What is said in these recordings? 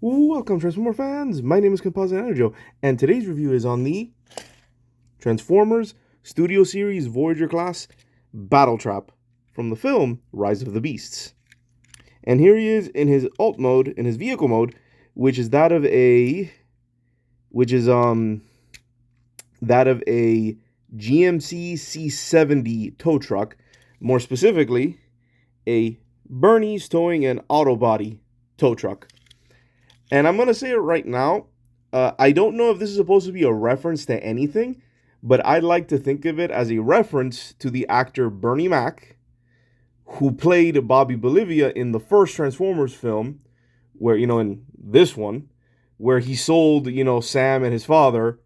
Welcome, Transformer fans! My name is Composite Enerjoe, and today's review is on the Transformers Studio Series Voyager class Battletrap from the film Rise of the Beasts. And here he is in his alt mode, in his vehicle mode, which is that of a GMC C70 tow truck, more specifically, a Bernie's Towing and Auto Body tow truck. And I'm going to say it right now. I don't know if this is supposed to be a reference to anything, but I'd like to think of it as a reference to the actor Bernie Mac, who played Bobby Bolivia in the first Transformers film, where, in this one, where he sold, Sam and his father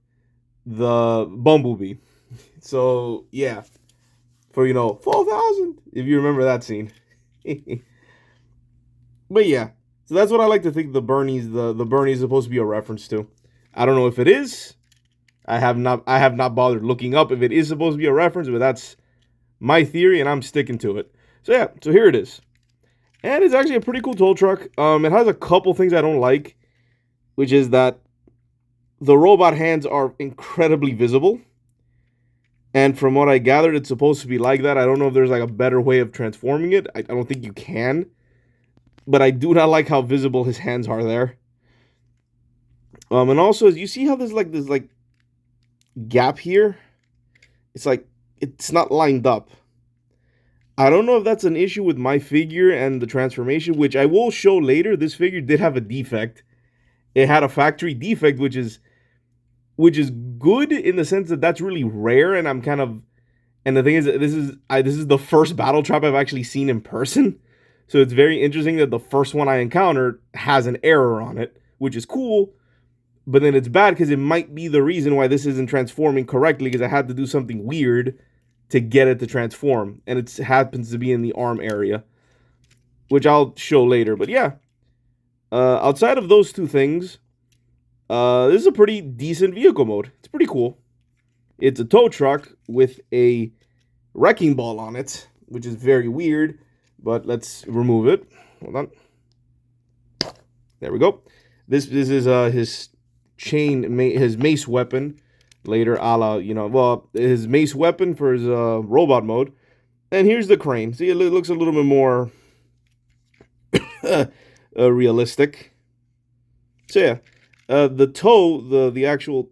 the Bumblebee. So, yeah, for, 4,000, if you remember that scene. But yeah. So that's what I like to think the Bernie's supposed to be a reference to. I don't know if it is. I have not bothered looking up if it is supposed to be a reference, but that's my theory and I'm sticking to it. So yeah, so here it is. And it's actually a pretty cool tow truck. It has a couple things I don't like, which is that the robot hands are incredibly visible. And from what I gathered, it's supposed to be like that. I don't know if there's like a better way of transforming it. I don't think you can. But I do not like how visible his hands are there. And also, you see how there's this gap here? It's like, it's not lined up. I don't know if that's an issue with my figure and the transformation, which I will show later. This figure did have a defect. It had a factory defect, which is good in the sense that that's really rare, and and the thing is, this is the first Battletrap I've actually seen in person. So it's very interesting that the first one I encountered has an error on it, which is cool, but then it's bad because it might be the reason why this isn't transforming correctly, because I had to do something weird to get it to transform, and it happens to be in the arm area, which I'll show later. But yeah, outside of those two things, this is a pretty decent vehicle mode. It's pretty cool. It's a tow truck with a wrecking ball on it, which is very weird. But let's remove it. Hold on. There we go. This is his his mace weapon. Later, a la, his mace weapon for his robot mode. And here's the crane. See, it looks a little bit more realistic. So yeah, the actual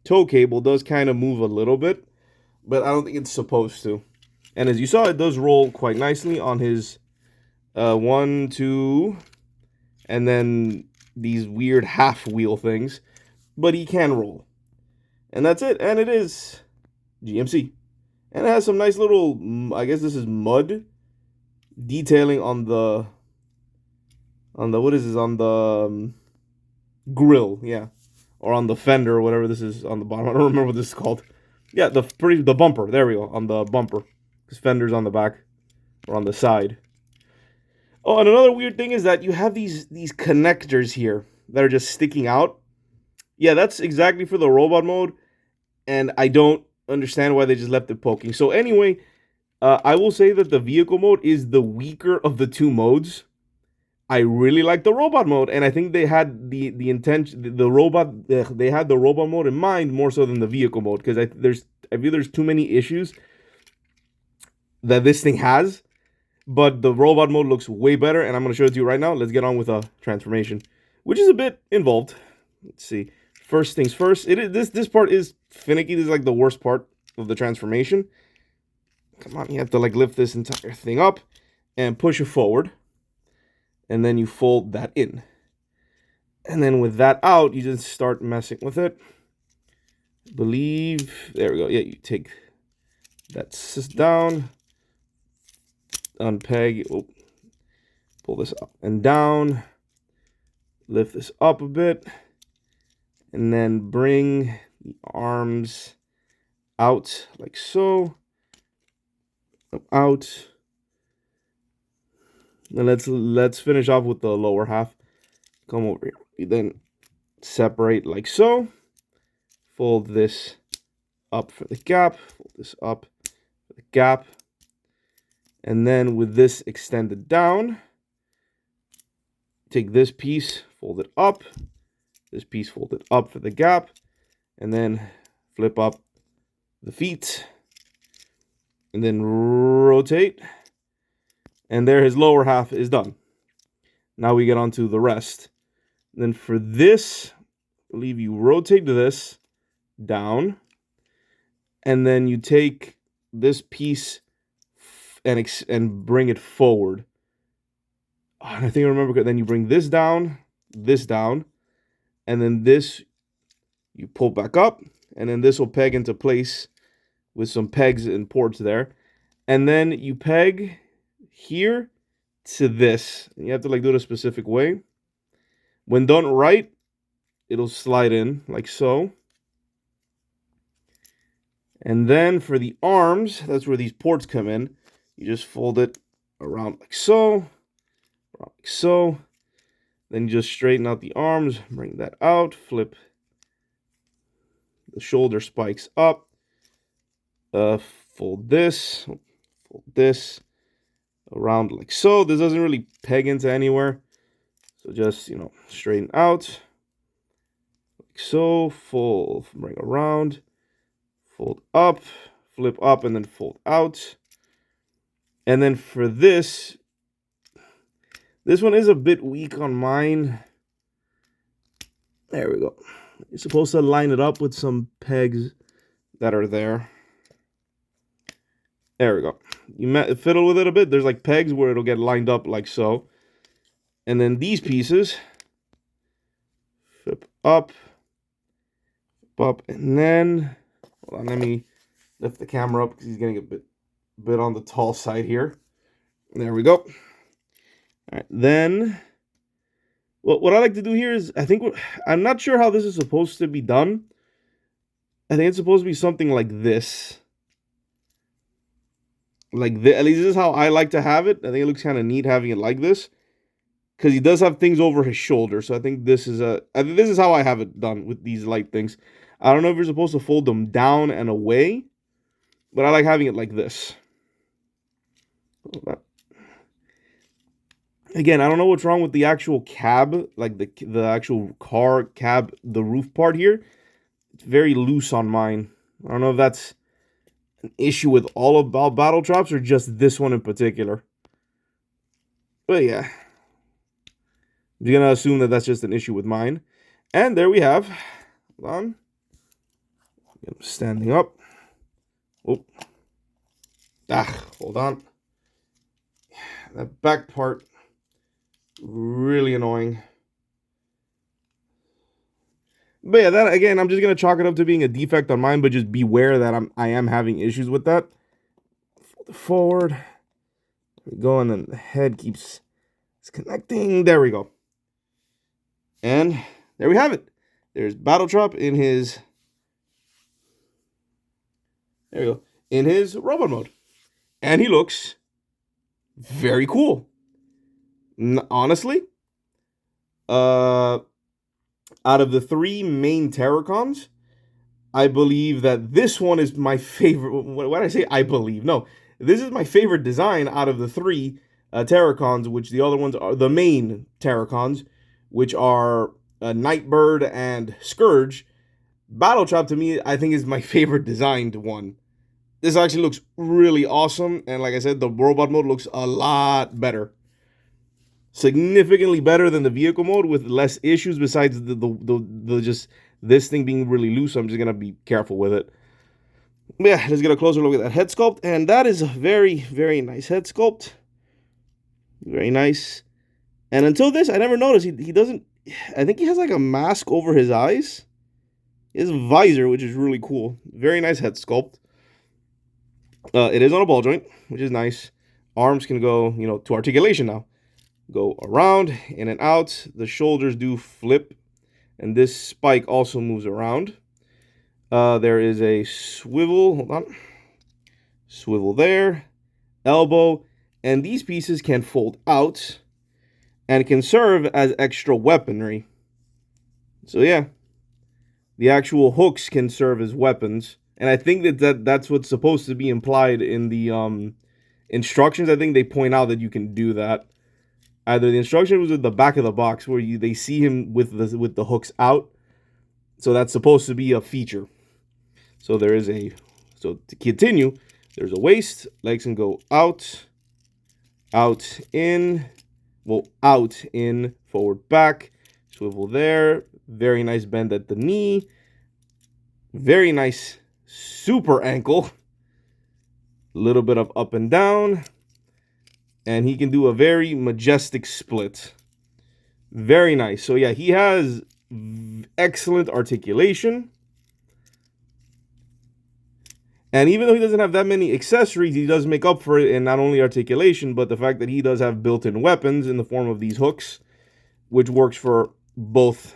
tow cable does kind of move a little bit, but I don't think it's supposed to. And as you saw, it does roll quite nicely on his 1, 2, and then these weird half wheel things. But he can roll. And that's it. And it is GMC. And it has some nice little, I guess this is mud detailing on the what is this? On the grill, yeah. Or on the fender or whatever this is on the bottom. I don't remember what this is called. Yeah, the bumper. There we go, on the bumper. Because fender's on the back or on the side. Oh, and another weird thing is that you have these connectors here that are just sticking out. Yeah, that's exactly for the robot mode, and I don't understand why they just left it poking. So anyway, I will say that the vehicle mode is the weaker of the two modes. I really like the robot mode, and I think they had the intention, they had the robot mode in mind more so than the vehicle mode, because I feel there's too many issues that this thing has, but the robot mode looks way better, and I'm going to show it to you right now. Let's get on with a transformation, which is a bit involved. Let's see. First things first, this part is finicky. This is like the worst part of the transformation. Come on, you have to lift this entire thing up and push it forward, and then you fold that in. And then with that out, you just start messing with it. I believe, there we go. Yeah, you take that down, unpeg, pull this up and down, lift this up a bit, and then bring the arms out like so, out. And let's finish off with the lower half. Come over here. You then separate like so. Fold this up for the gap. Fold this up for the gap. And then with this extended down, take this piece, folded up. This piece folded up for the gap. And then flip up the feet. And then rotate. And there his lower half is done. Now we get onto the rest. And then for this, I believe you rotate this down. And then you take this piece and bring it forward. And I think I remember, then you bring this down, and then this you pull back up, and then this will peg into place with some pegs and ports there. And then you peg here to this. And you have to like do it a specific way. When done right, it'll slide in like so. And then for the arms, that's where these ports come in. You just fold it around like so. Like so. Then you just straighten out the arms, bring that out, flip the shoulder spikes up, fold this around like so. This doesn't really peg into anywhere, so just, you know, straighten out like so, fold, bring around, fold up, flip up, and then fold out. And then for this one is a bit weak on mine. There we go. You're supposed to line it up with some pegs that are there. There we go. You fiddle with it a bit. There's like pegs where it'll get lined up like so. And then these pieces, flip up, and then, hold on, let me lift the camera up because he's getting a bit on the tall side here. There we go. All right, then what I like to do here is, I'm not sure how this is supposed to be done. I think it's supposed to be something like this. Like this. At least this is how I like to have it. I think it looks kind of neat having it like this, because he does have things over his shoulder. So I think this is how I have it done with these light things. I don't know if you're supposed to fold them down and away, but I like having it like this. Again, I don't know what's wrong with the actual cab, like the actual car cab, the roof part here. It's very loose on mine. I don't know if that's an issue with all of Battletraps or just this one in particular. But yeah, I'm going to assume that that's just an issue with mine. And there we have, hold on, I'm standing up. Oh, hold on. That back part, really annoying. But yeah, that again, I'm just gonna chalk it up to being a defect on mine, but just beware that I am having issues with that. Forward. There we go, and then the head keeps connecting. There we go. And there we have it. There's Battletrap in his, there we go, in his robot mode. And he looks very cool. Honestly, out of the three main Terracons, I believe that this one is my favorite. When I say I believe, no, this is my favorite design out of the three Terracons, which the other ones are the main Terracons, which are Nightbird and Scourge. Battletrap, to me, I think is my favorite designed one. This actually looks really awesome, and like I said, the robot mode looks a lot better. Significantly better than the vehicle mode, with less issues besides the just this thing being really loose. I'm just gonna be careful with it. But yeah, let's get a closer look at that head sculpt, and that is a very, very nice head sculpt. Very nice. And until this, I never noticed he doesn't. I think he has like a mask over his eyes. His visor, which is really cool. Very nice head sculpt. It is on a ball joint, which is nice. Arms can go, you know, to articulation now. Go around, in and out. The shoulders do flip. And this spike also moves around. There is a swivel. Hold on. Swivel there. Elbow. And these pieces can fold out. And can serve as extra weaponry. So yeah. The actual hooks can serve as weapons. And I think that's what's supposed to be implied in the instructions. I think they point out that you can do that. Either the instruction was at the back of the box where they see him with the hooks out. So that's supposed to be a feature. So there is a, so to continue, there's a waist, legs can go out, out, in, well, out, in, forward, back, swivel there, very nice bend at the knee, very nice super ankle, a little bit of up and down, and he can do a very majestic split. Very nice. So yeah, he has excellent articulation. And even though he doesn't have that many accessories, he does make up for it in not only articulation, but the fact that he does have built-in weapons in the form of these hooks, which works for both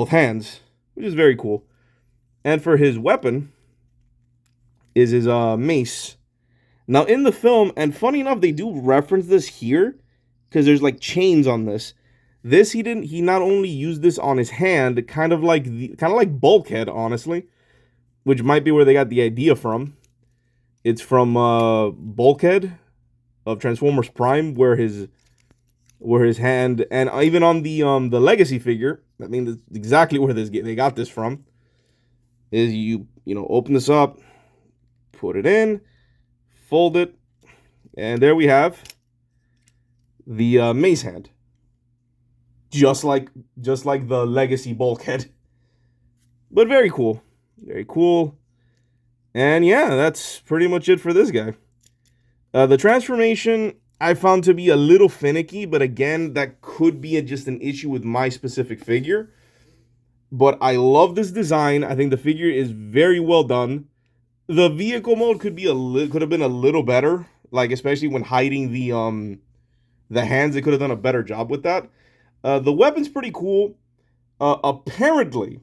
hands, which is very cool. And for his weapon is his mace. Now in the film, and funny enough, they do reference this here, because there's like chains on this. This he not only used this on his hand, kind of like Bulkhead, honestly, which might be where they got the idea from. It's from Bulkhead of Transformers Prime, where his hand, and even on the Legacy figure, I mean, that's exactly where they got this from. Is you know, open this up, put it in, fold it, and there we have the mace hand, just like the Legacy Bulkhead. But very cool, very cool. And yeah, that's pretty much it for this guy. The transformation I found to be a little finicky, but again, that could be just an issue with my specific figure. But I love this design. I think the figure is very well done. The vehicle mode could have been a little better, like especially when hiding the hands. They could have done a better job with that. The weapon's pretty cool. Apparently,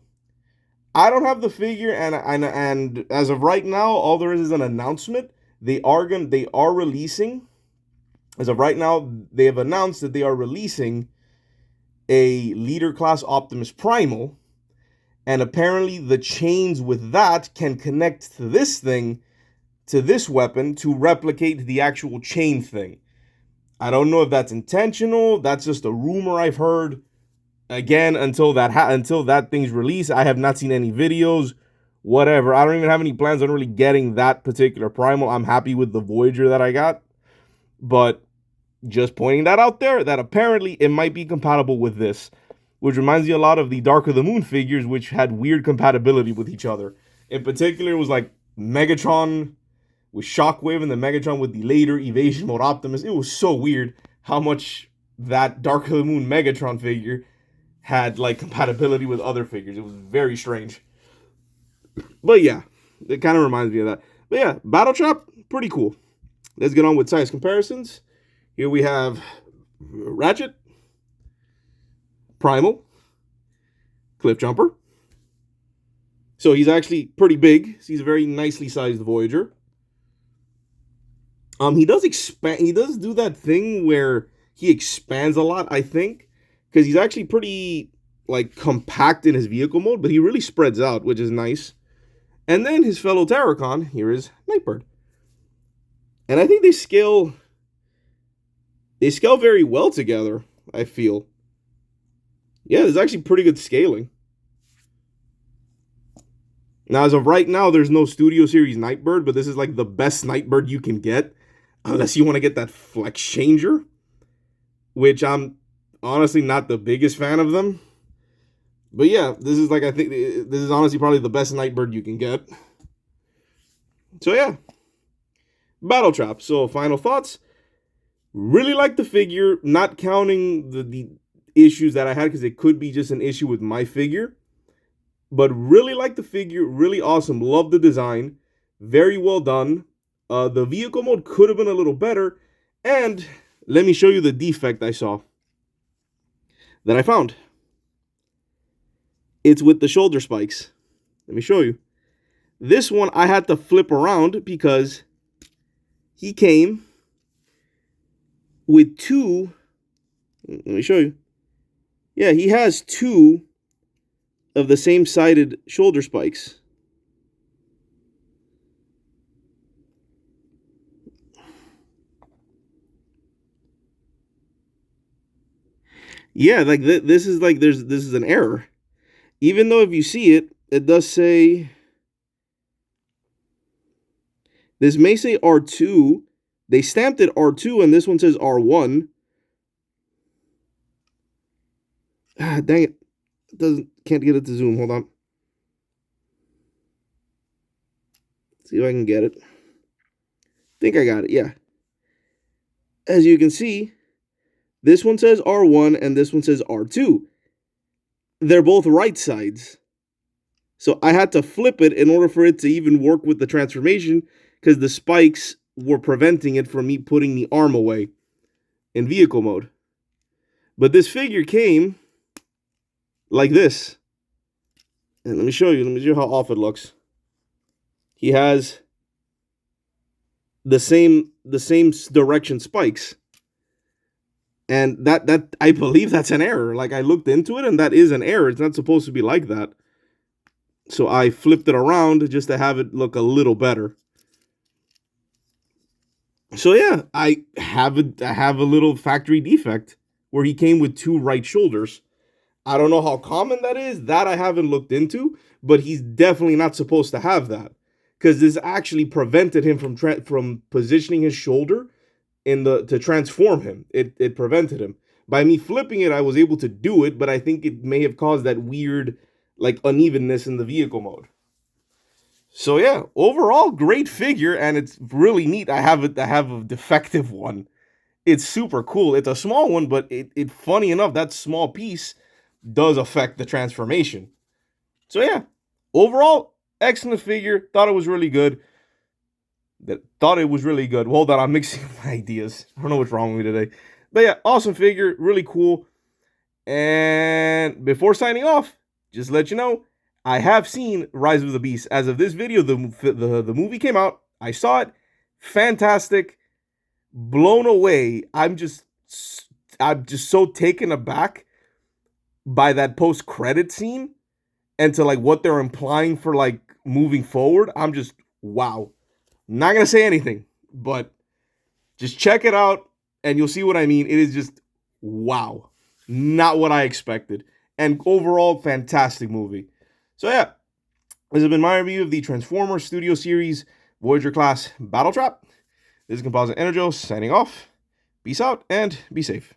I don't have the figure, and as of right now, all there is an announcement. They are releasing. As of right now, they have announced that they are releasing a Leader Class Optimus Primal, and apparently the chains with that can connect to this thing, to this weapon, to replicate the actual chain thing. I don't know if that's intentional. That's just a rumor I've heard. Again, until that thing's released, I have not seen any videos, whatever. I don't even have any plans on really getting that particular Primal. I'm happy with the Voyager that I got. But just pointing that out there, that apparently it might be compatible with this, which reminds me a lot of the Dark of the Moon figures, which had weird compatibility with each other. In particular, it was like Megatron with Shockwave and then Megatron with the later Evasion Mode Optimus. It was so weird how much that Dark of the Moon Megatron figure had like compatibility with other figures. It was very strange. But yeah, it kind of reminds me of that. But yeah, Battletrap, pretty cool. Let's get on with size comparisons. Here we have Ratchet, Primal, Cliff Jumper. So he's actually pretty big. He's a very nicely sized Voyager. He does expand. He does do that thing where he expands a lot, I think, because he's actually pretty like compact in his vehicle mode, but he really spreads out, which is nice. And then his fellow Terracon, here is Nightbird. And I think they scale very well together, I feel. Yeah, there's actually pretty good scaling. Now, as of right now, there's no Studio Series Nightbird, but this is like the best Nightbird you can get, unless you want to get that Flex Changer, which I'm honestly not the biggest fan of them. But yeah, this is like, I think this is honestly probably the best Nightbird you can get. So yeah, Battletrap. So final thoughts. Really like the figure, not counting the issues that I had, because it could be just an issue with my figure. But really like the figure, really awesome. Love the design, very well done. The vehicle mode could have been a little better. And let me show you the defect I saw that I found. It's with the shoulder spikes. Let me show you. This one I had to flip around because he came with two. Let me show you. Yeah, he has two of the same sided shoulder spikes. Yeah, like this is like this is an error. Even though if you see it, it does say this may say R2. They stamped it R2 and this one says R1. Ah, dang it. Can't get it to zoom. Hold on. See if I can get it. Think I got it. Yeah. As you can see, this one says R1 and this one says R2. They're both right sides. So I had to flip it in order for it to even work with the transformation because the spikes were preventing it from me putting the arm away in vehicle mode. But this figure came like this. And let me show you how off it looks. He has the same direction spikes. And that I believe that's an error. Like I looked into it and that is an error. It's not supposed to be like that. So I flipped it around just to have it look a little better. So yeah, I have a little factory defect where he came with two right shoulders. I don't know how common that is. That I haven't looked into, but he's definitely not supposed to have that because this actually prevented him from positioning his shoulder to transform him. It prevented him. By me flipping it, I was able to do it, but I think it may have caused that weird like unevenness in the vehicle mode. So yeah, overall great figure, and it's really neat. I have a defective one. It's super cool. It's a small one, but it funny enough, that small piece does affect the transformation. So yeah, overall excellent figure. Thought it was really good. Hold on, I'm mixing my ideas. I don't know what's wrong with me today. But yeah, awesome figure, really cool. And before signing off, just to let you know, I have seen Rise of the Beast. As of this video, the movie came out. I saw it. Fantastic. Blown away. I'm just so taken aback by that post-credit scene and to like what they're implying for like moving forward. I'm just wow. Not gonna say anything, but just check it out and you'll see what I mean. It is just wow. Not what I expected. And overall, fantastic movie. So yeah, this has been my review of the Transformers Studio Series Voyager class Battletrap. This is Composite Enerjoe signing off. Peace out and be safe.